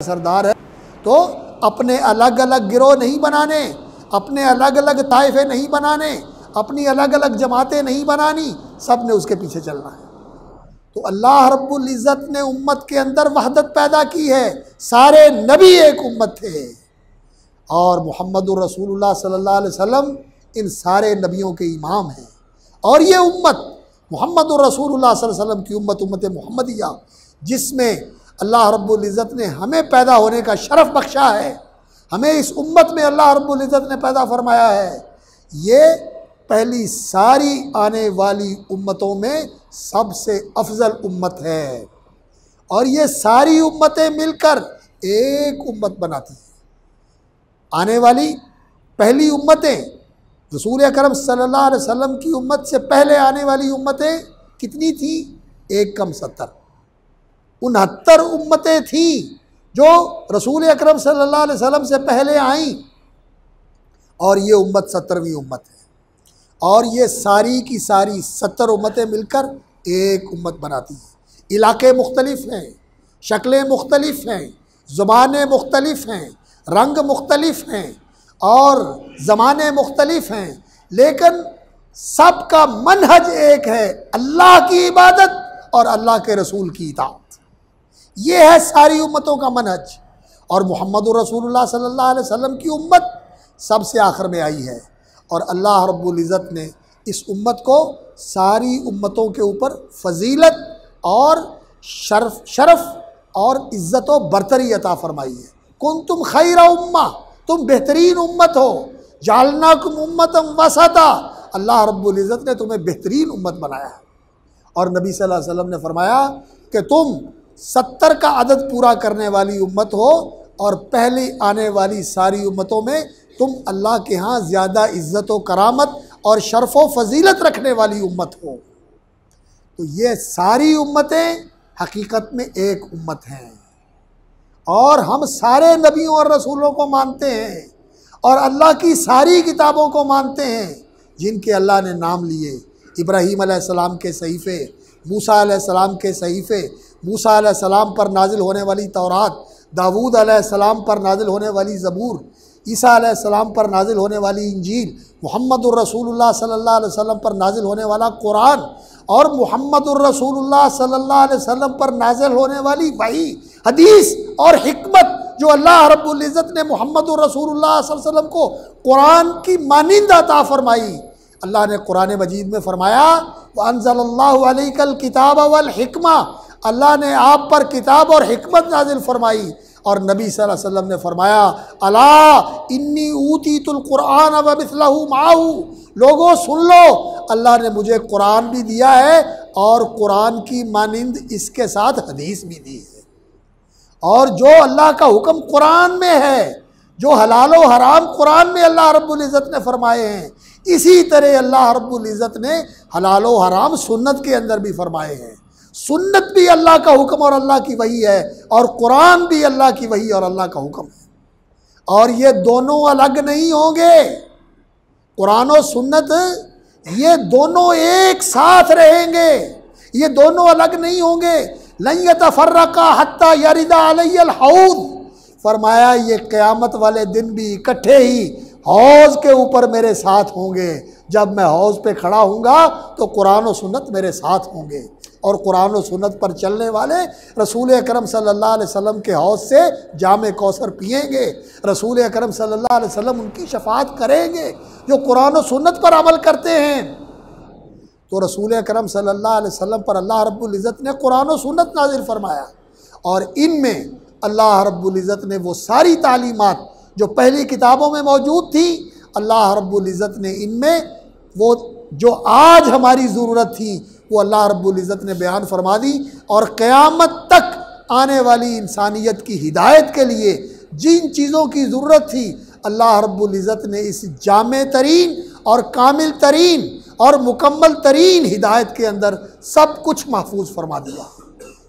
सरदार है, तो अपने अलग अलग गिरोह नहीं बनाने, अपने अलग अलग ताइफे नहीं बनाने, अपनी अलग अलग जमातें नहीं बनानी, सब ने उसके पीछे चलना है। तो अल्लाह रब्बुल इज़्ज़त ने उम्मत के अंदर वहदत पैदा की है। सारे नबी एक उम्मत थे और मुहम्मदुर रसूलुल्लाह सल्लल्लाहु अलैहि वसल्लम इन सारे नबियों के इमाम हैं। और ये उम्मत मुहम्मदुर रसूलुल्लाह सल्लल्लाहु अलैहि वसल्लम की उम्मत, उम्मत मुहम्मदिया, जिसमें अल्लाह रब्बुल इज़्ज़त ने हमें पैदा होने का शरफ़ बख्शा है, हमें इस उम्मत में अल्लाह रब्बुल इज़्ज़त ने पैदा फरमाया है, ये पहली सारी आने वाली उम्मतों में सबसे अफजल उम्मत है। और ये सारी उम्मतें मिलकर एक उम्मत बनाती हैं। आने वाली पहली उम्मतें, रसूल अकरम सल्लल्लाहु अलैहि वसल्लम की उम्मत से पहले आने वाली उम्मतें कितनी थी? 1 कम 70, 69 उम्मतें थीं जो रसूल अकरम सल्लल्लाहु अलैहि वसल्लम से पहले आईं, और ये उम्मत 70वीं उम्मत है। और ये सारी की सारी 70 उम्मतें मिलकर एक उम्मत बनाती हैं। इलाके मुख्तलिफ हैं, शक्लें मुख्तलिफ हैं, ज़ुबानें मुख्तलिफ हैं, रंग मुख्तलिफ हैं और ज़माने मुख्तलिफ हैं, लेकिन सबका मनहज एक है, अल्लाह की इबादत और अल्लाह के रसूल की इताअत। ये है सारी उम्मतों का मनहज। और मुहम्मदुर रसूलुल्लाह सल्लल्लाहु अलैहि वसल्लम की उम्मत सबसे आखिर में आई है, और अल्लाह रब्बुल इज़्ज़त ने इस उम्मत को सारी उम्मतों के ऊपर फजीलत और शरफ़ और इज़्ज़त व बरतरी अता फरमाई है। कुंतुम खैरा उम्मा, तुम बेहतरीन उम्मत हो। जालनाकुम उम्मतम वसता, अल्लाह रब्बुल इज़्ज़त ने तुम्हें बेहतरीन उम्मत बनाया है। और नबी सल्लल्लाहु अलैहि वसल्लम ने फरमाया कि तुम 70 का अदद पूरा करने वाली उम्मत हो, और पहले आने वाली सारी उम्मतों में तुम अल्लाह के यहाँ ज़्यादा इज़्ज़त व करामत और शर्फ़ व फ़जीलत रखने वाली उम्मत हो। तो ये सारी उम्मतें हकीकत में एक उम्मत हैं, और हम सारे नबियों और रसूलों को मानते हैं, और अल्लाह की सारी किताबों को मानते हैं जिनके अल्लाह ने नाम लिए। इब्राहीम अलैहिस्सलाम के सहीफ़े, मूसा अलैहिस्सलाम के सहीफ़े, मूसा अलैहिस्सलाम पर नाजिल होने वाली तौरात, दाऊद अलैहिस्सलाम पर नाजिल होने वाली ज़बूर, ईसा अलैहिस्सलाम पर नाजिल होने वाली इंजील, मुहम्मदुर रसूलुल्लाह सल्लल्लाहु अलैहि वसल्लम पर नाजिल होने वाला कुरान, और मुहम्मदुर रसूलुल्लाह सल्लल्लाहु अलैहि वसल्लम पर नाजिल होने वाली वही, हदीस और हिकमत जो अल्लाह रब्बुल इज़्ज़त ने मुहम्मदुर रसूलुल्लाह सल्लल्लाहु अलैहि वसल्लम को कुरान की मानिंद अता फरमाई। अल्लाह ने कुरान मजीद में फरमाया, व अंज़लल्लाहु अलैकल किताब वल हिकमा, अल्लाह ने आप पर किताब और हिकमत नाजिल फरमाई। और नबी सल्लल्लाहु अलैहि वसल्लम ने फरमाया, अला इन्नी ऊतीतुल कुरान व मिस्लहु माहू, लोगों सुन लो, अल्लाह ने मुझे कुरान भी दिया है और कुरान की मानिंद इसके साथ हदीस भी दी है। और जो अल्लाह का हुक्म कुरान में है, जो हलाल व हराम कुरान में अल्लाह रब्बुल इज़्ज़त ने फरमाए हैं, इसी तरह अल्लाह रब्बुल इज़्ज़त ने हलाल व हराम सुन्नत के अंदर भी फरमाए हैं। सुन्नत भी अल्लाह का हुक्म और अल्लाह की वही है, और कुरान भी अल्लाह की वही और अल्लाह का हुक्म है। और ये दोनों अलग नहीं होंगे, कुरान और सुन्नत ये दोनों एक साथ रहेंगे, ये दोनों अलग नहीं होंगे। लन यतफर्रका हत्ता यरिदा अलैयल हौद, फरमाया ये क़यामत वाले दिन भी इकट्ठे ही हौज़ के ऊपर मेरे साथ होंगे। जब मैं हौज़ पे खड़ा हूँगा तो कुरान और सुन्नत मेरे साथ होंगे, और कुरान और सुन्नत पर चलने वाले रसूल अकरम सल्लल्लाहु अलैहि वसल्लम के हौज़ से जामे कौसर पिएंगे। रसूल अकरम सल्लल्लाहु अलैहि वसल्लम उनकी शफाअत करेंगे जो कुरान और सुन्नत पर अमल करते हैं। तो रसूल अकरम सल्लल्लाहु अलैहि वसल्लम पर अल्लाह रब्बुल इज़्ज़त ने कुरान और सुन्नत नाजिल फरमाया, और इनमें अल्लाह रब्बुल इज़्ज़त ने वो सारी तालीमात जो पहली किताबों में मौजूद थी, अल्लाह रब्बुल इज़्ज़त ने इनमें वो जो आज हमारी ज़रूरत थी वो अल्लाह रब्बुल इज़्ज़त ने बयान फरमा दी। और क़यामत तक आने वाली इंसानियत की हिदायत के लिए जिन चीज़ों की ज़रूरत थी, अल्लाह रब्बुल इज़्ज़त ने इस जामे तरीन और कामिल तरीन और मुकम्मल तरीन हिदायत के अंदर सब कुछ महफूज फरमा दिया।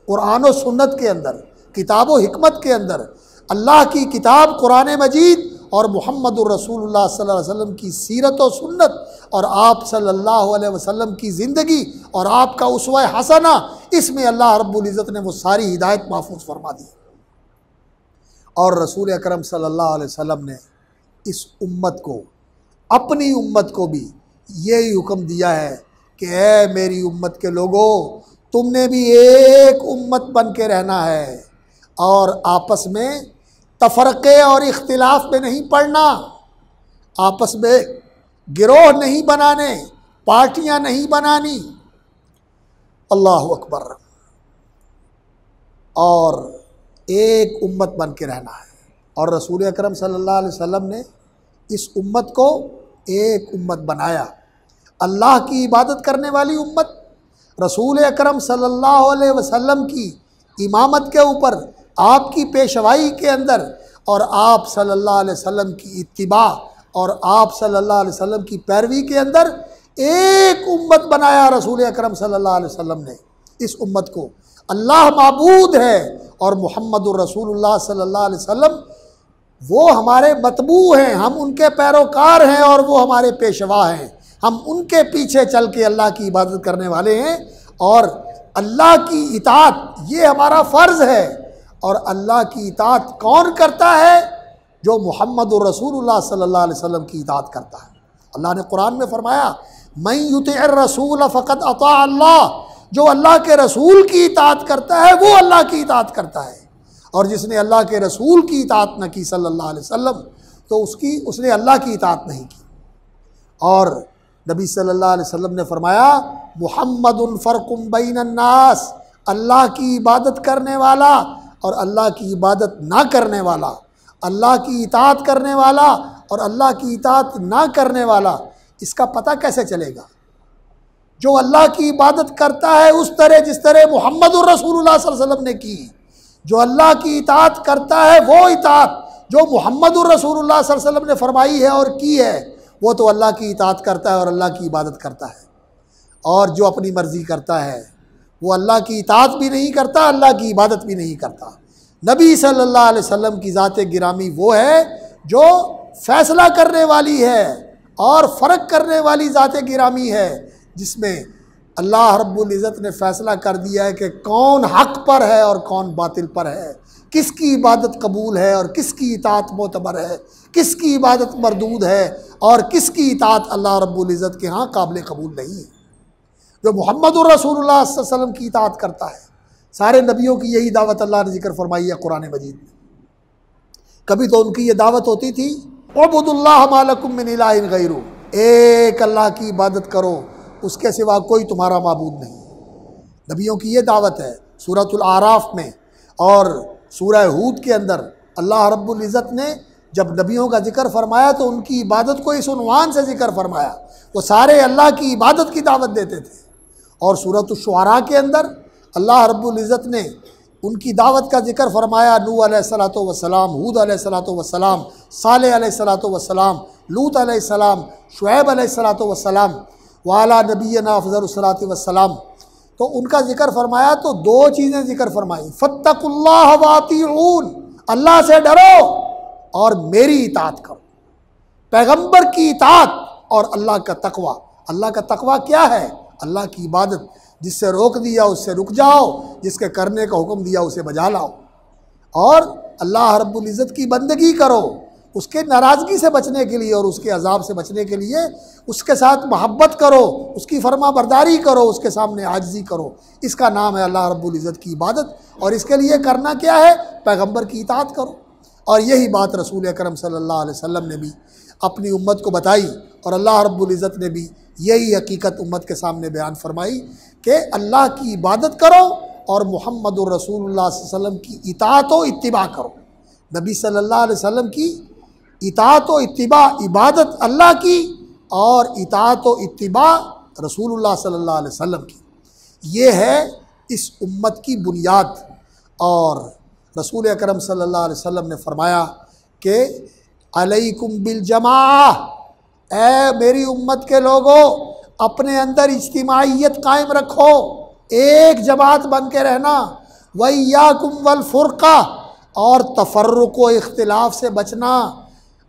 कुरान और सुन्नत के अंदर, किताब व हिकमत के अंदर, अल्लाह की किताब कुरान मजीद और मुहम्मदुर रसूलुल्लाह सल्लल्लाहु अलैहि वसल्लम की सीरत व सुन्नत, और आप सल्लल्लाहु अलैहि वसल्लम की ज़िंदगी और आपका उसवा हसना, इसमें अल्लाह रब्बुल इज़्ज़त ने वो सारी हिदायत महफूज फरमा दी। और रसूल अकरम सल्लल्लाहु अलैहि वसल्लम ने इस उम्मत को, अपनी उम्मत को भी यही हुक्म दिया है कि ऐ मेरी उम्मत के लोगों, तुमने भी एक उम्मत बन के रहना है और आपस में तफरक़े और इख्तिलाफ में नहीं पड़ना, आपस में गिरोह नहीं बनाने, पार्टियां नहीं बनानी। अल्लाह अकबर। और एक उम्मत बन के रहना है। और रसूल अकरम सल्लल्लाहु अलैहि वसल्लम ने इस उम्मत को एक उम्मत बनाया, अल्लाह की इबादत करने वाली उम्मत। रसूल अकरम सल्लल्लाहु अलैहि वसल्लम की इमामत के ऊपर, आपकी पेशवाई के अंदर और आप सल्लल्लाहु अलैहि वसल्लम की इत्तिबा और आप सल्लल्लाहु अलैहि वसल्लम की पैरवी के अंदर एक उम्मत बनाया रसूल अकरम सल्लल्लाहु अलैहि वसल्लम ने। इस उम्मत को अल्लाह माबूद है और मुहम्मदुर रसूलुल्लाह सल्लल्लाहु अलैहि वसल्लम वो हमारे मतबू हैं, हम उनके पैरोकार हैं और वो हमारे पेशवा हैं। हम उनके पीछे चल के अल्लाह की इबादत करने वाले हैं और अल्लाह की इताअत ये हमारा फ़र्ज़ है। और अल्लाह की इताअत कौन करता है? जो मुहम्मदुर रसूलुल्लाह सल्लल्लाहु अलैहि वसल्लम की इताअत करता है। अल्लाह ने कुरान में फरमाया, मैं युतिअर रसूल फ़क़द अता अल्लाह, जो अल्लाह के रसूल की इताअत करता है वो अल्लाह की इताअत करता है। और जिसने अल्लाह के रसूल की इताअत न की सल्लल्लाहु अलैहि वसल्लम, तो उसने अल्लाह की इताअत नहीं की। और नबी सल्लल्लाहु अलैहि वसल्लम ने फरमाया, मुहम्मदुन फ़र्क़ुम बैनन नास, अल्लाह की इबादत करने वाला और अल्लाह की इबादत ना करने वाला, अल्लाह की इताअत करने वाला और अल्लाह की इताअत ना करने वाला, इसका पता कैसे चलेगा? जो अल्लाह की इबादत करता है उस तरह जिस तरह मुहम्मदुर रसूलुल्लाह सल्लल्लाहु अलैहि वसल्लम ने की, जो अल्लाह की इताअत करता है वो इताअत जो मुहम्मदुर रसूलुल्लाह सल्लल्लाहु अलैहि वसल्लम ने फरमाई है और की है, वो तो अल्लाह की इताअत करता है और अल्लाह की इबादत करता है। और जो अपनी मर्ज़ी करता है वो अल्लाह की इताअत भी नहीं करता, अल्लाह की इबादत भी नहीं करता। नबी सल्लल्लाहु अलैहि वसल्लम की ज़ात गिरामी वो है जो फ़ैसला करने वाली है और फ़र्क करने वाली ज़ात गिरामी है, जिसमें अल्लाह रब्बुल इज़्ज़त ने फ़ैसला कर दिया है कि कौन हक़ पर है और कौन बातिल पर है, किसकी इबादत कबूल है और किसकी इताअत मोतबर है, किसकी इबादत मरदूद है और किसकी इताअत अल्लाह रब्बुल इज़्ज़त के यहाँ काबिल कबूल नहीं है। जो मुहम्मदुर रसूलुल्लाह सल्लल्लाहु अलैहि वसल्लम की इताअत करता है, सारे नबियों की यही दावत अल्लाह ने जिक्र फरमाई है कुरान मजीद में। कभी तो उनकी ये दावत होती थी, उबुदुल्लाह मा लकुम मिन इलाहिन गैरु, एक अल्लाह की इबादत करो, उसके सिवा कोई तुम्हारा माबूद नहीं। नबियों की ये दावत है। सूरतुल आराफ में और सूरह हूद के अंदर अल्लाह रब्बुल इज़्ज़त ने जब नबियों का जिक्र फरमाया तो उनकी इबादत को इस उन्वान से जिक्र फरमाया, वो सारे अल्लाह की इबादत की दावत देते थे। और सूरत शुआरा के अंदर अल्लाह रब्बुल इज़्ज़त ने उनकी दावत का जिक्र फरमाया, नूह अलैहिस्सलातु वस्सलाम, हूद अलैहिस्सलातु वस्सलाम, सालेह अलैहिस्सलातु वस्सलाम, लूत अलैहिस्सलाम, शुएब अलैहिस्सलातु वस्सलाम, वाला नबीना अफ़ज़लुस्सलाति वस्सलाम। तो उनका जिक्र फरमाया तो दो चीज़ें जिक्र फरमाई, फत्तकुल्लाह वातिऊन, अल्लाह से डरो और मेरी इताअत करो, पैगम्बर की इताअत और अल्लाह का तकवा। अल्लाह का तकवा क्या है? अल्लाह की इबादत, जिससे रोक दिया उससे रुक जाओ, जिसके करने का हुक्म दिया उसे बजा लाओ और अल्लाह रब्बुल इज़्ज़त की बंदगी करो, उसके नाराज़गी से बचने के लिए और उसके अजाब से बचने के लिए उसके साथ मोहब्बत करो, उसकी फरमा बरदारी करो, उसके सामने आजिज़ी करो। इसका नाम है अल्लाह रब्बुल इज़्ज़त की इबादत। और इसके लिए करना क्या है? पैगम्बर की इताअत करो। और यही बात रसूल अकरम सल्लल्लाहु अलैहि वसल्लम ने भी अपनी उम्मत को बताई और अल्लाह रब्बुल इज़्ज़त ने भी यही हकीकत उम्मत के सामने बयान फरमाई कि अल्लाह की इबादत करो और मुहम्मदुर रसूलुल्लाह सल्लल्लाहु अलैहि वसल्लम की इताअत व इत्तिबा करो। नबी सल्लल्लाहु अलैहि वसल्लम की इताअत व इत्तिबा, इबादत अल्लाह की और इताअत व इत्तिबा रसूलुल्लाह सल्लल्लाहु अलैहि वसल्लम की, ये है इस उम्मत की बुनियाद। और रसूल अकरम सल्लल्लाहु अलैहि वसल्लम ने फरमाया कि अलैकुम बिल जमाअह, ऐ मेरी उम्मत के लोगों, अपने अंदर इज्तिमाइयत कायम रखो, एक जमात बन के रहना। वइयाकुम वल फुरका, और तफर्रुक़ व इख्तिलाफ से बचना।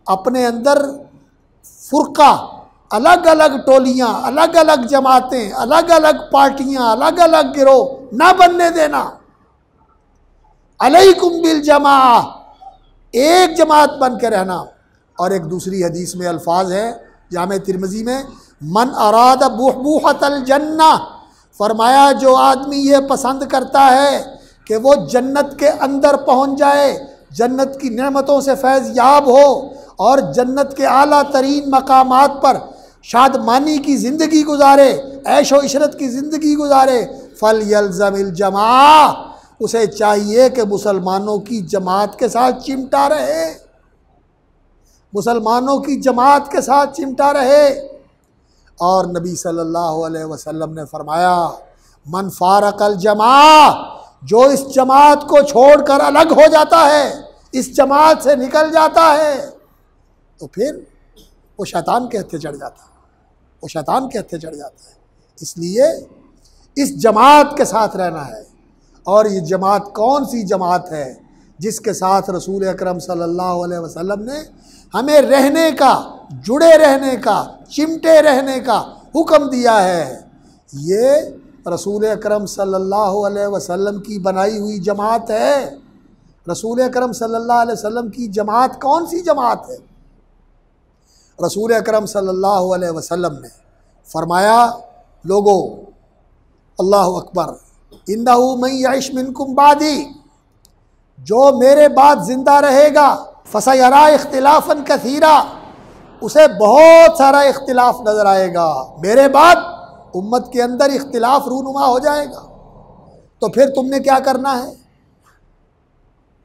अपने अंदर फुरका, अलग अलग टोलियाँ, अलग अलग जमातें, अलग अलग पार्टियाँ, अलग अलग गिरोह ना बनने देना। अलैकुम बिल जमाअह, एक जमात बन के रहना। और एक दूसरी हदीस में अल्फाज है जामे तिरमिज़ी में, मन अराद बुहबुहतल जन्ना, फरमाया जो आदमी ये पसंद करता है कि वो जन्नत के अंदर पहुंच जाए, जन्नत की नेमतों से फैज़ याब हो और जन्नत के आला तरीन मकामात पर शादमानी की ज़िंदगी गुजारे, ऐशो इशरत की ज़िंदगी गुजारे, फल यल्ज़मिल जमा, उसे चाहिए कि मुसलमानों की जमात के साथ चिमटा रहे, मुसलमानों की जमात के साथ चिमटा रहे। और नबी सल्लल्लाहु अलैहि वसल्लम ने फरमाया, मन फारकल जमा, जो इस जमात को छोड़कर अलग हो जाता है, इस जमात से निकल जाता है, तो फिर वो शैतान के हत्थे चढ़ जाता है, वो शैतान के हत्थे चढ़ जाता है। इसलिए इस जमात के साथ रहना है। और ये जमात कौन सी जमात है? जिसके साथ रसूल अकरम सल्लल्लाहु अलैहि वसल्लम ने हमें रहने का, जुड़े रहने का, चिमटे रहने का हुक्म दिया है। ये रसूल अकरम सल्लल्लाहु अलैहि वसल्लम की बनाई हुई जमात है। रसूल अकरम सल्लल्लाहु अलैहि वसल्लम की जमात कौन सी जमात है? रसूल अकरम सल्लल्लाहु अलैहि वसल्लम ने फरमाया, लोगो अल्लाहु अकबर, इन्नहु मन यइश मिनकुम बादी, जो मेरे बाद ज़िंदा रहेगा, फसयरा इख्तिलाफन कसीरा, उसे बहुत सारा इख्तिलाफ नज़र आएगा। मेरे बाद उम्मत के अंदर इख्तिलाफ रूनुमा हो जाएगा। तो फिर तुमने क्या करना है?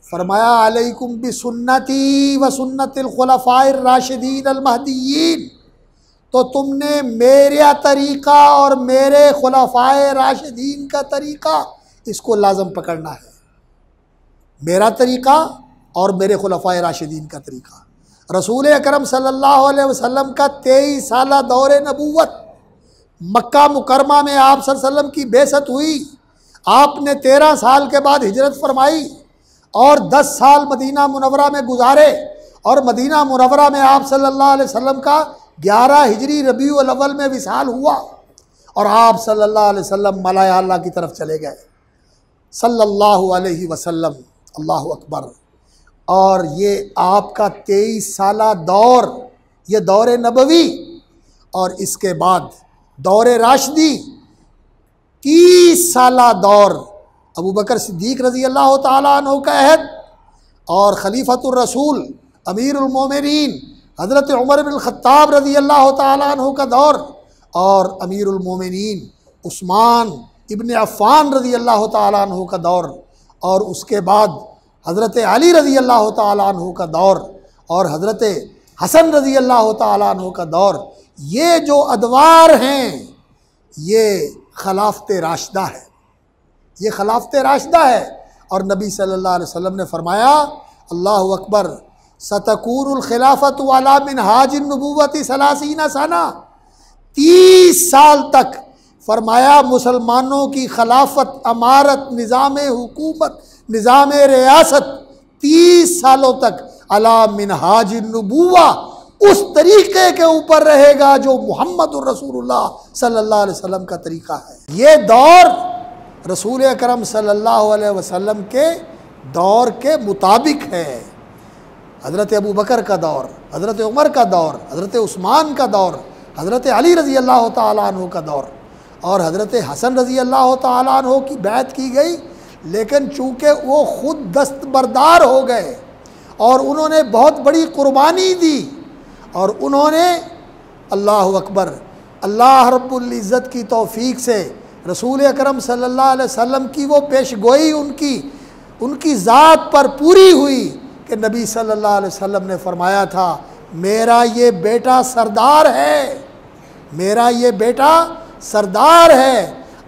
फरमाया, अलैकुम बिसुन्नती व सुन्नतिल खुलफाइर राशिदीन अल महदीयीन, तो तुमने मेरा तरीक़ा और मेरे खुलफाए राशिदीन का तरीक़ा, इसको लाज़म पकड़ना है। मेरा तरीक़ा और मेरे खुलफाए राशिदीन का तरीक़ा। रसूल अकरम सल्लल्लाहु अलैहि वसल्लम का 23 साला दौरे नबूवत, मक्का मुकरमा में आप सल्लल्लाहु अलैहि वसल्लम की बेसत हुई। आपने 13 साल के बाद हिजरत फरमाई और 10 साल मदीना मुनव्वरा में गुजारे, और मदीना मुनव्वरा में आप सल्लल्लाहु अलैहि वसल्लम का 11 हिजरी रबीउल अव्वल में विसाल हुआ और आप सल्लल्लाहु अलैहि वसल्लम मलाया अल्लाह की तरफ चले गए सल्लल्लाहु अलैहि वसल्लम। अल्लाहु अकबर। और ये आपका 23 साला दौर, ये दौरे नबवी, और इसके बाद दौरे राशिदी 30 साला दौर, अबू बकर सिद्दीक़ रज़ी अल्लाह ताला अन्हु का अहद, और खलीफतुर रसूल अमीरुल मोमिनीन हज़रत उमर बिन ख़त्ताब रज़ी अल्लाह ताला अन्हु का दौर, और अमीरुल मोमिनीन उस्मान इब्न अफ़्फ़ान रज़ी अल्लाह ताला अन्हु का दौर, और उसके बाद हज़रत अली रज़ी अल्लाह ताला अन्हु का दौर, और हज़रत हसन रज़ी अल्लाह ताला अन्हु का दौर। ये जो अदवार हैं, ये खिलाफत राशिदा है, ये खिलाफत राशिदा है। और नबी सल्लल्लाहु अलैहि वसल्लम ने फरमाया, अल्लाहु अकबर, सतकूनुल खिलाफत वाला मिनहाजिन नबुव्वति सलासीना सना, 30 साल तक फरमाया मुसलमानों की खिलाफत, अमारत, निज़ाम हुकूमत, निज़ाम रियासत 30 सालों तक अला मिनहाजिन नबुव्वा, उस तरीक़े के ऊपर रहेगा जो मुहम्मदुर रसूलुल्लाह सल्लल्लाहु अलैहि वसल्लम का तरीक़ा है। ये दौर रसूल अकरम सल्लल्लाहु अलैहि वसल्लम के दौर के मुताबिक है। हज़रत अबू बकर का दौर, हज़रत उमर का दौर, हज़रत उस्मान का दौर, हज़रत अली रज़ी अल्लाह ताला अन्हु का दौर, और हज़रत हसन रज़ी अल्लाह ताला अन्हु की बैत की गई। लेकिन चूँकि वो ख़ुद दस्तबरदार हो गए और उन्होंने बहुत बड़ी कुर्बानी दी, और उन्होंने अल्लाहु अकबर, अल्लाह रब्बुल इज़्ज़त की तौफ़ीक से रसूल अकरम सल्लल्लाहु अलैहि वसल्लम की वो पेशगोई उनकी ज़ात पर पूरी हुई कि नबी सल्लल्लाहु अलैहि वसल्लम ने फरमाया था, मेरा ये बेटा सरदार है, मेरा ये बेटा सरदार है।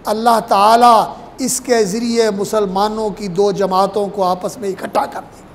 अल्लाह ताला इसके ज़रिए मुसलमानों की 2 जमातों को आपस में इकट्ठा कर देगा।